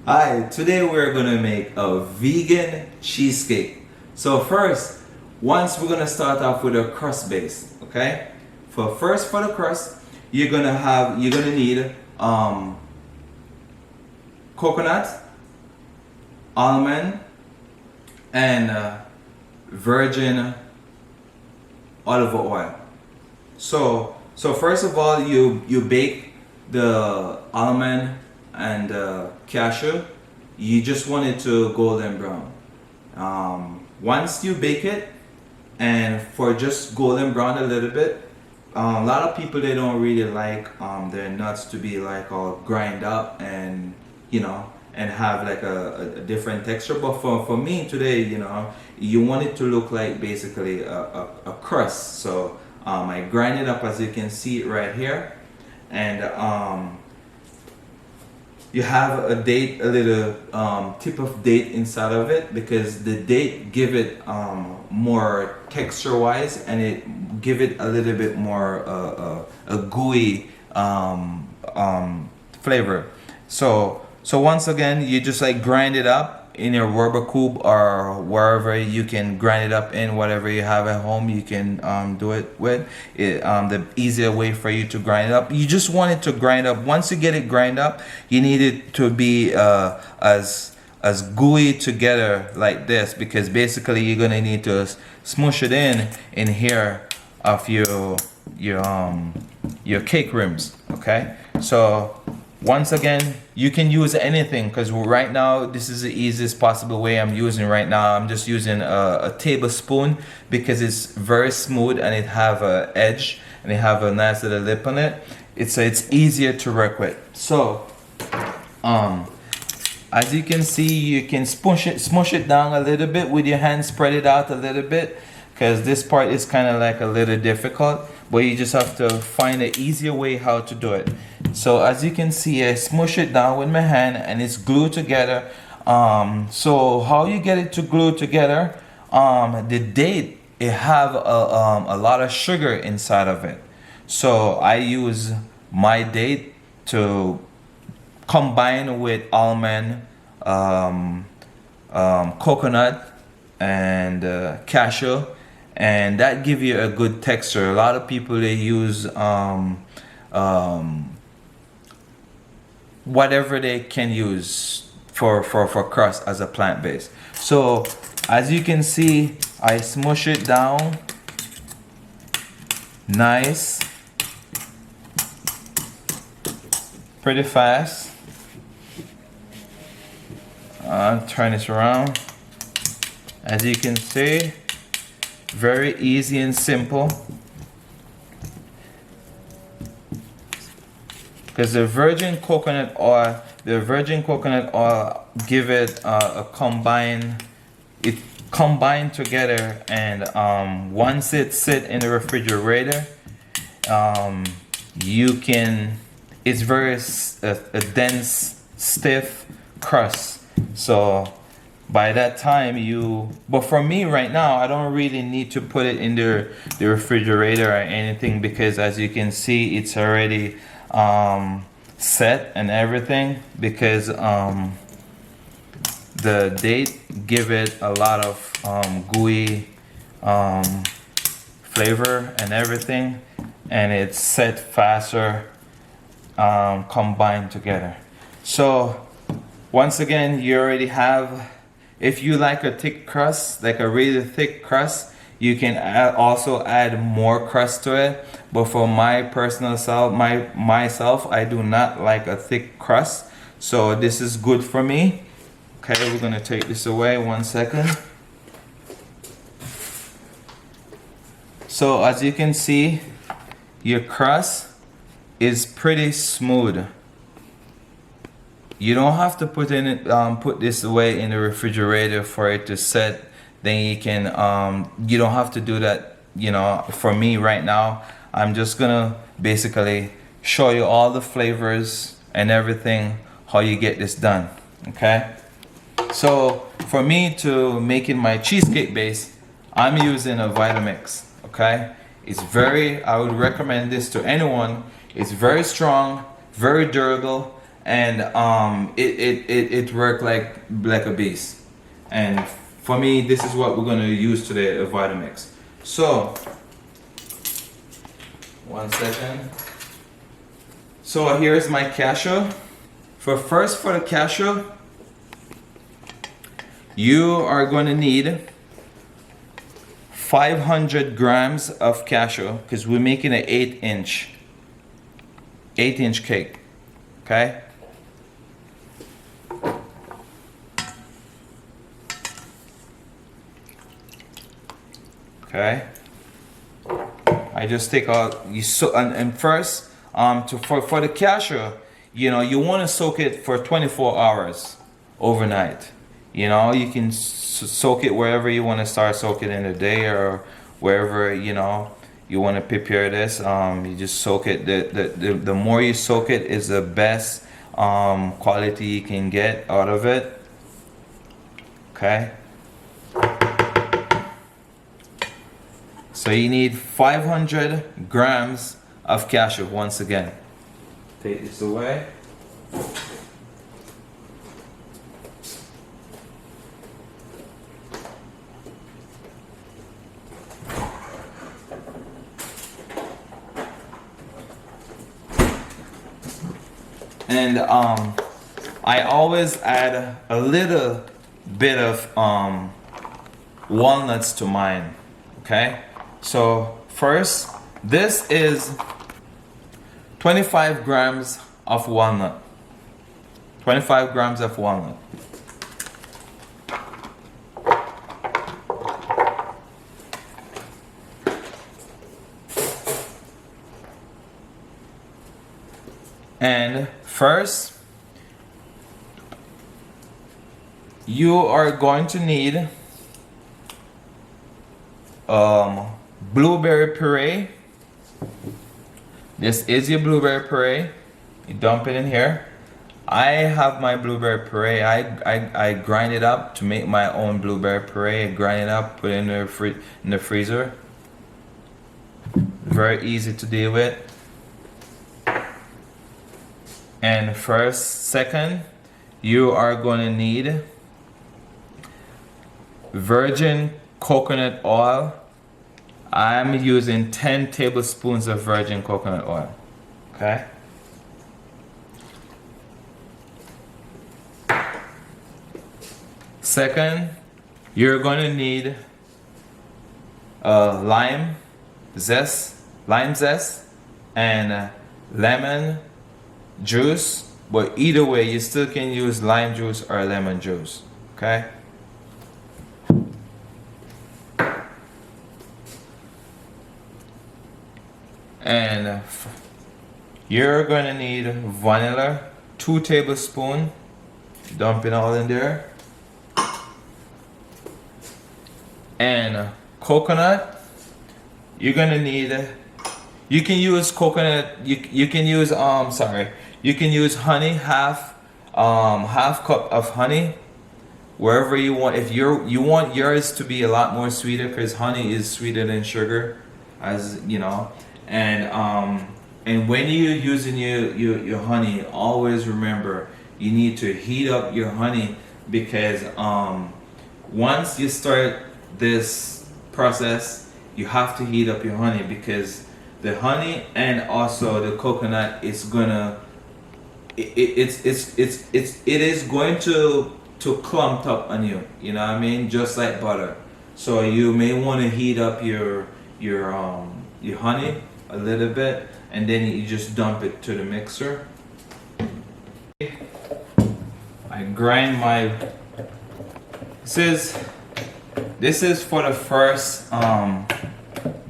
Hi, today we're gonna make a vegan cheesecake. So first, once we're gonna start off with a crust base, okay? For the crust, you're gonna need coconut, almond, and virgin olive oil. So first of all, you bake the almond and cashew. You just want it to golden brown. Once you bake it, and for just golden brown a little bit, a lot of people they don't really like their nuts to be like all grind up and and have like a different texture. But for me today, you want it to look like basically a crust. So I grind it up as you can see it right here, and you have a little tip of date inside of it, because the date give it more texture wise, and it give it a little bit more a gooey flavor. So once again, you just like grind it up in your rubber cube or wherever you can grind it up in, whatever you have at home you can do it with it. The easier way for you to grind it up, you just want it to grind up. Once you get it grind up, you need it to be as gooey together like this, because basically you're gonna need to smush it in here of your cake rims. Okay, so once again, you can use anything, because right now this is the easiest possible way I'm using right now. I'm just using a tablespoon, because it's very smooth and it have a edge and it have a nice little lip on it. It's easier to work with. So as you can see, you can smush it down a little bit with your hand, spread it out a little bit, because this part is kind of like a little difficult, but you just have to find an easier way how to do it. So as you can see, I smush it down with my hand and it's glued together. So how you get it to glue together, the date, it have a lot of sugar inside of it. So I use my date to combine with almond, coconut, and cashew, and that give you a good texture. A lot of people they use whatever they can use for crust as a plant base. So as you can see, I smush it down nice, pretty fast. Turn this around. As you can see, very easy and simple, because the virgin coconut oil give it a combine together, and once it sit in the refrigerator, it's very a dense, stiff crust. So by that time but for me right now, I don't really need to put it in the refrigerator or anything, because as you can see, it's already set and everything, because the date give it a lot of gooey flavor and everything, and it's set faster combined together. So once again, you already have, if you like a thick crust, like a really thick crust, you can also add more crust to it. But for my personal self, myself, I do not like a thick crust. So this is good for me. Okay, we're gonna take this away 1 second. So as you can see, your crust is pretty smooth. You don't have to put this away in the refrigerator for it to set. Then you can you don't have to do that. For me right now, I'm just gonna basically show you all the flavors and everything, how you get this done. Okay, so for me to making my cheesecake base, I'm using a Vitamix. Okay, I would recommend this to anyone. It's very strong, very durable, and it worked like a beast. And for me, this is what we're gonna use today, a Vitamix. So, 1 second. So here's my cashew. For the cashew, you are going to need 500 grams of cashew, because we're making an 8-inch cake. Okay. Okay. I just take out and first for the cashew, you know, you want to soak it for 24 hours overnight. You know, you can soak it wherever you want to start soaking in the day, or wherever, you know, you want to prepare this. You just soak it. The more you soak it is the best quality you can get out of it. Okay. So you need 500 grams of cashew. Once again, take this away. And I always add a little bit of walnuts to mine. Okay. So first, this is 25 grams of walnut. 25 grams of walnut. And first, you are going to need blueberry puree. This is your blueberry puree. You dump it in here. I have my blueberry puree. I grind it up to make my own blueberry puree. I grind it up, put it in the freezer. Very easy to deal with. And second, you are going to need virgin coconut oil. I'm using 10 tablespoons of virgin coconut oil. Okay. Second, you're going to need lime zest, and lemon juice. But either way, you still can use lime juice or lemon juice. Okay. And you're going to need vanilla, 2 tablespoons. Dump it all in there. And coconut, you're going to need, you can use coconut, you can use you can use honey, half cup of honey, wherever you want. If you want yours to be a lot more sweeter, because honey is sweeter than sugar, as you know. And when you're using your honey, always remember you need to heat up your honey, because once you start this process, you have to heat up your honey, because the honey and also the coconut is gonna it is going to clump up on you. You know what I mean? Just like butter. So you may want to heat up your honey a little bit, and then you just dump it to the mixer. I grind my. This is for the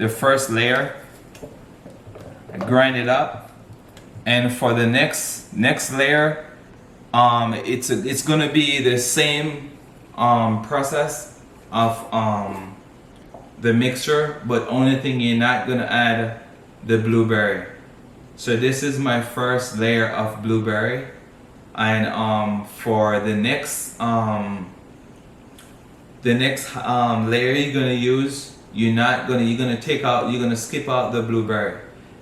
first layer. I grind it up, and for the next layer, it's gonna be the same process of the mixture, but only thing you're not gonna add the blueberry. So this is my first layer of blueberry, and for the next layer you're gonna use, you're gonna skip out the blueberry,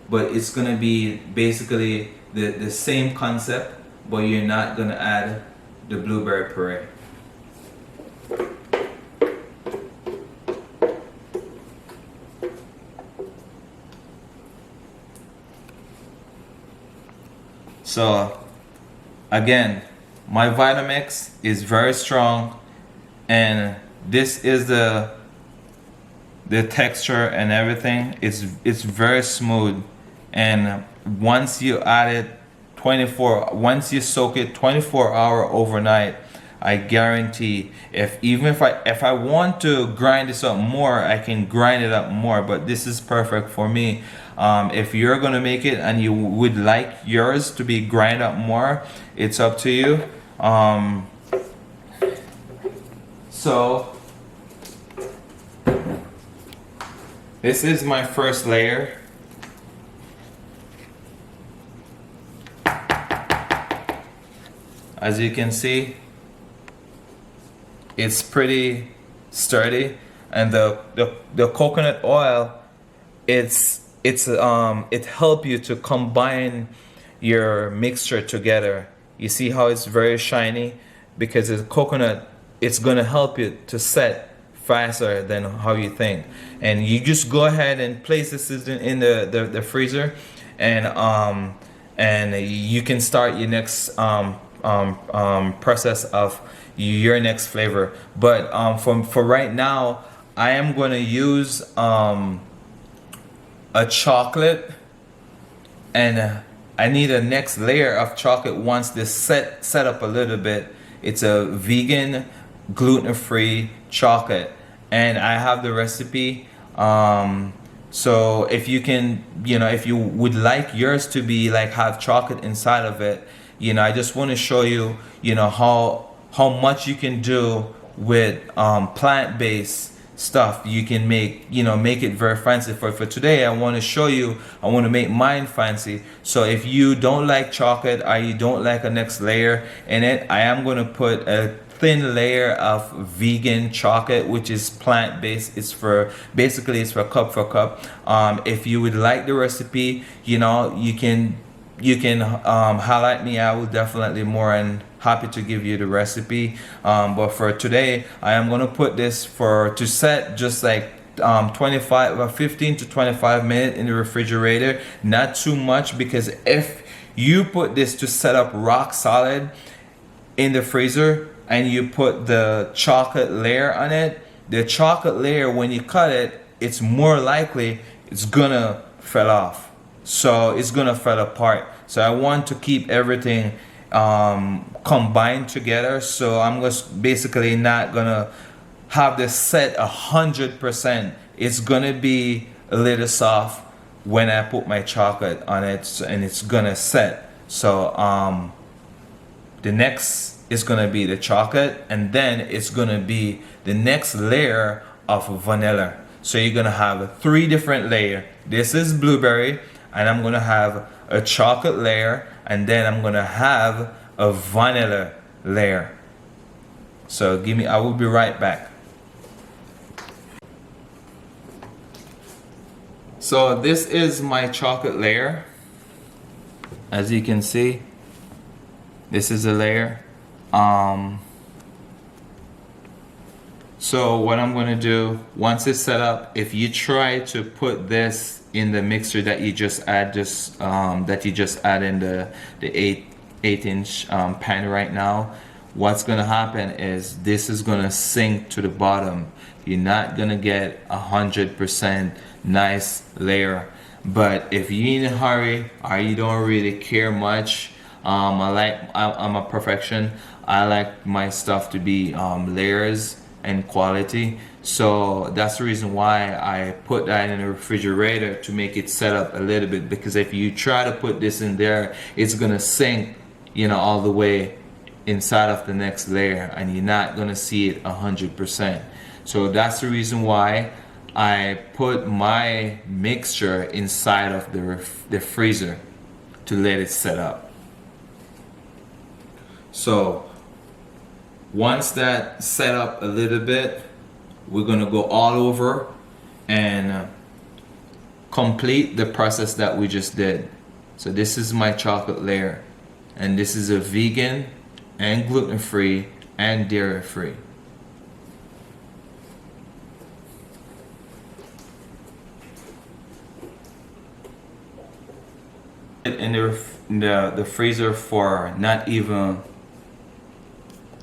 but it's gonna be basically the same concept, but you're not gonna add the blueberry puree. So again, my Vitamix is very strong, and this is the texture and everything. It's very smooth, and once you add it once you soak it 24 hour overnight, I guarantee if I want to grind this up more, I can grind it up more, but this is perfect for me. If you're gonna make it and you would like yours to be grind up more, it's up to you. So this is my first layer. As you can see, it's pretty sturdy, and the coconut oil, it help you to combine your mixture together. You see how it's very shiny because it's coconut. It's gonna help you to set faster than how you think. And you just go ahead and place this in the freezer, and you can start your next process of your next flavor. But for right now, I am going to use a chocolate, and I need a next layer of chocolate once this set up a little bit. It's a vegan, gluten-free chocolate, and I have the recipe. So if you can, if you would like yours to be like have chocolate inside of it, I just want to show you, how much you can do with plant-based stuff. You can make it very fancy. For today, I want to make mine fancy. So if you don't like chocolate or you don't like a next layer in it, I am going to put a thin layer of vegan chocolate, which is plant-based. It's for cup for cup. If you would like the recipe, you can highlight me. I will definitely more and happy to give you the recipe. But for today, I am going to put this to set just like 15 to 25 minutes in the refrigerator. Not too much, because if you put this to set up rock solid in the freezer and you put the chocolate layer on it, the chocolate layer, when you cut it, it's more likely it's gonna fall off. So it's gonna fall apart. So I want to keep everything combined together. So I'm just basically not gonna have this set 100%. It's gonna be a little soft when I put my chocolate on it, and it's gonna set. So the next is gonna be the chocolate, and then it's gonna be the next layer of vanilla. So you're gonna have 3 different layers. This is blueberry, and I'm gonna have a chocolate layer, and then I'm gonna have a vanilla layer. So I will be right back. So this is my chocolate layer. As you can see, this is a layer. So what I'm going to do, once it's set up, if you try to put this in the mixer that you just add in the 8-inch pan right now, what's going to happen is this is going to sink to the bottom. You're not going to get 100% nice layer. But if you're in a hurry or you don't really care much, I'm a perfection. I like my stuff to be layers and quality. So that's the reason why I put that in the refrigerator, to make it set up a little bit, because if you try to put this in there, it's gonna sink all the way inside of the next layer, and you're not gonna see it 100%. So that's the reason why I put my mixture inside of the freezer to let it set up. So once that set up a little bit, we're gonna go all over and complete the process that we just did. So this is my chocolate layer. and this is a vegan and gluten-free and dairy-free. In the freezer for not even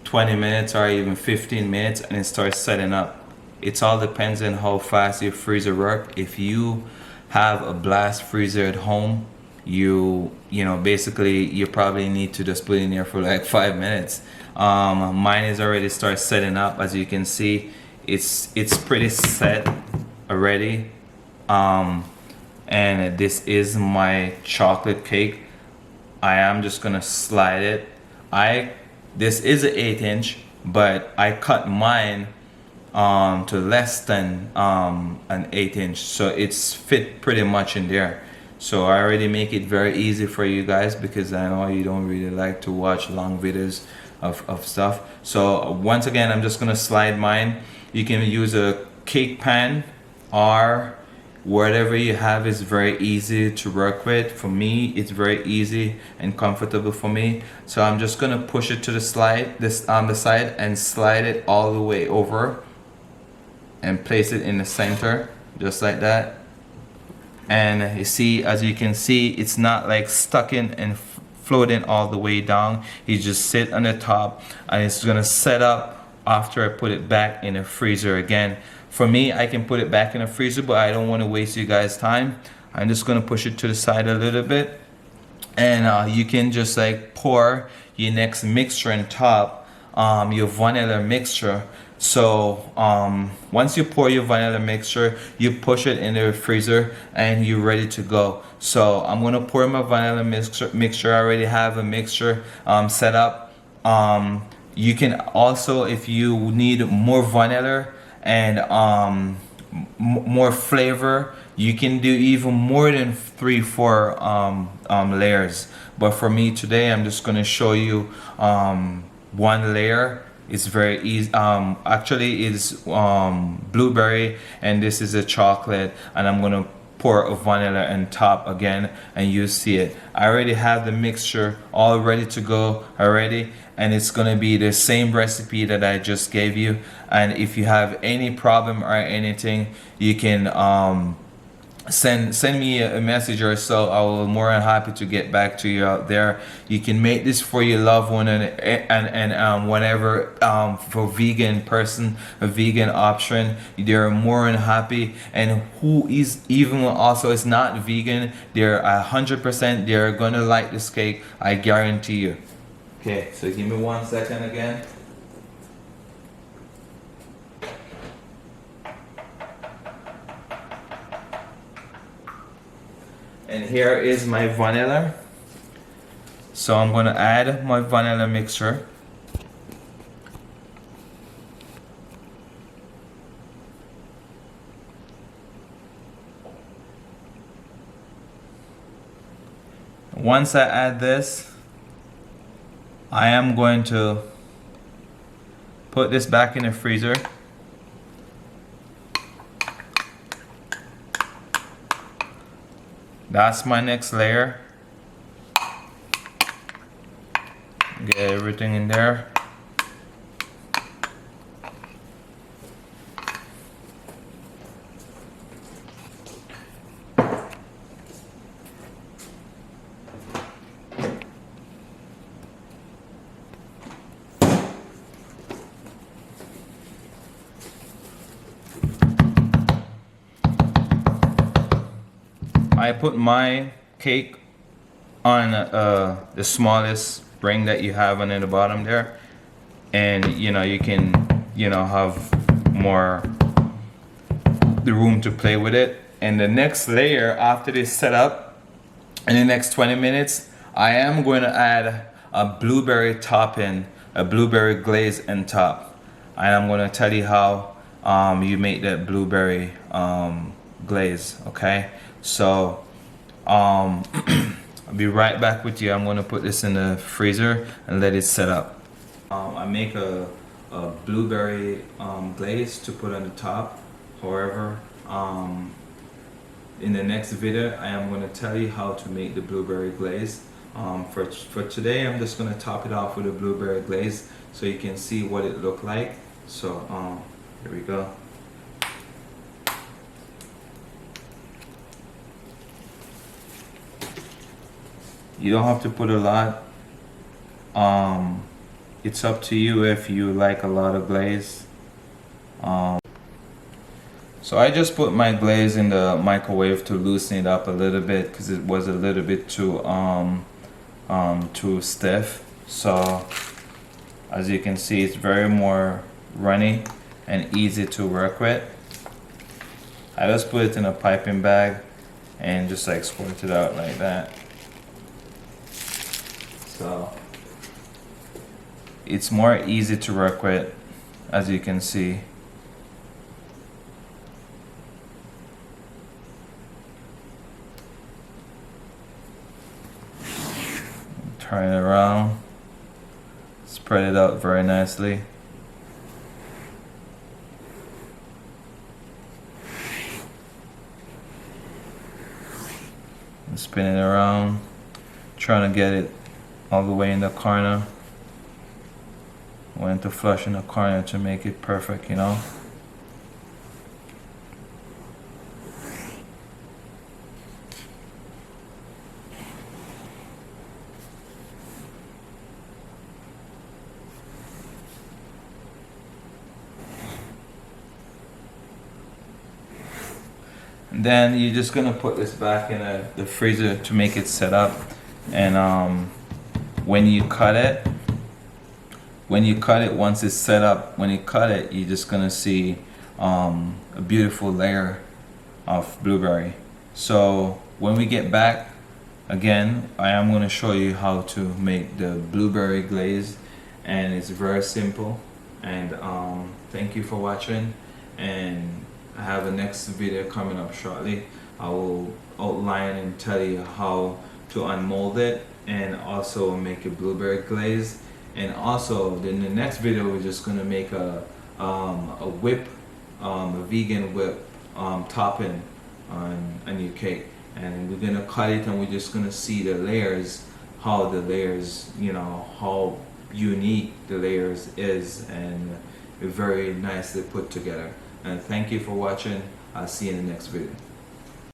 20 minutes or even 15 minutes, and it starts setting up. It all depends on how fast your freezer works. If you have a blast freezer at home, you know, basically you probably need to just put it in there for like 5 minutes. Mine is already start setting up. As you can see, it's pretty set already. And this is my chocolate cake. I am just gonna slide it. This is an 8-inch, but I cut mine to less than an 8-inch, so it's fit pretty much in there. So I already make it very easy for you guys, because I know you don't really like to watch long videos of stuff. So once again, I'm just gonna slide mine. You can use a cake pan or whatever you have. Is very easy to work with. For me, it's very easy and comfortable for me. So I'm just gonna push it to the side and slide it all the way over and place it in the center, just like that. And you see, as you can see, it's not like stuck in and floating all the way down. You just sit on the top, and it's gonna set up after I put it back in the freezer again. For me, I can put it back in the freezer, but I don't want to waste you guys' time. I'm just gonna push it to the side a little bit, and you can just like pour your next mixture on top, your vanilla mixture. So once you pour your vanilla mixture, you push it in the freezer and you're ready to go. So I'm gonna pour my vanilla mixture. I already have a mixture set up. You can also, if you need more vanilla and more flavor, you can do even more than 3-4 layers. But for me today, I'm just gonna show you one layer. It's very easy. Actually, it's blueberry, and this is a chocolate, and I'm gonna pour a vanilla on top again, and you see it. I already have the mixture all ready to go already, and it's gonna be the same recipe that I just gave you. And if you have any problem or anything, you can send me a message or so. I will be more than happy to get back to you out there. You can make this for your loved one, and whenever for vegan person, a vegan option, they're more than happy. And who is even also is not vegan, they're 100%, they're gonna like this cake, I guarantee you. Okay, so give me 1 second again. And here is my vanilla. So I'm gonna add my vanilla mixture. Once I add this, I am going to put this back in the freezer. That's my next layer. Get everything in there. I put my cake on the smallest ring that you have on the bottom there, and you know, you can, you know, have more the room to play with it. And the next layer after this setup, in the next 20 minutes, I am going to add a blueberry topping, a blueberry glaze on top, and I'm going to tell you how you make that blueberry glaze. Okay, so I'll be right back with you. I'm going to put this in the freezer and let it set up. I make a blueberry glaze to put on the top. However, in the next video I am going to tell you how to make the blueberry glaze. For today, I'm just gonna top it off with a blueberry glaze so you can see what it looked like. So here we go. You don't have to put a lot. It's up to you if you like a lot of glaze. So I just put my glaze in the microwave to loosen it up a little bit because it was a little bit too stiff. So as you can see, it's very more runny and easy to work with. I just put it in a piping bag and just like squirt it out like that. So it's more easy to work with, as you can see. Turn it around, spread it out very nicely. And spin it around, trying to get it all the way in the corner. Went to flush in the corner to make it perfect, you know. And then you're just gonna put this back in the freezer to make it set up. And when you cut it, once it's set up, when you cut it, you're just gonna see a beautiful layer of blueberry. So when we get back, again, I am gonna show you how to make the blueberry glaze, and it's very simple. And thank you for watching, and I have a next video coming up shortly. I will outline and tell you how to unmold it and also make a blueberry glaze. And also in the next video, we're just gonna make a whip, a vegan whip topping on your cake, and we're gonna cut it, and we're just gonna see the layers, how the layers, you know, how unique the layers is, and very nicely put together. And thank you for watching. I'll see you in the next video.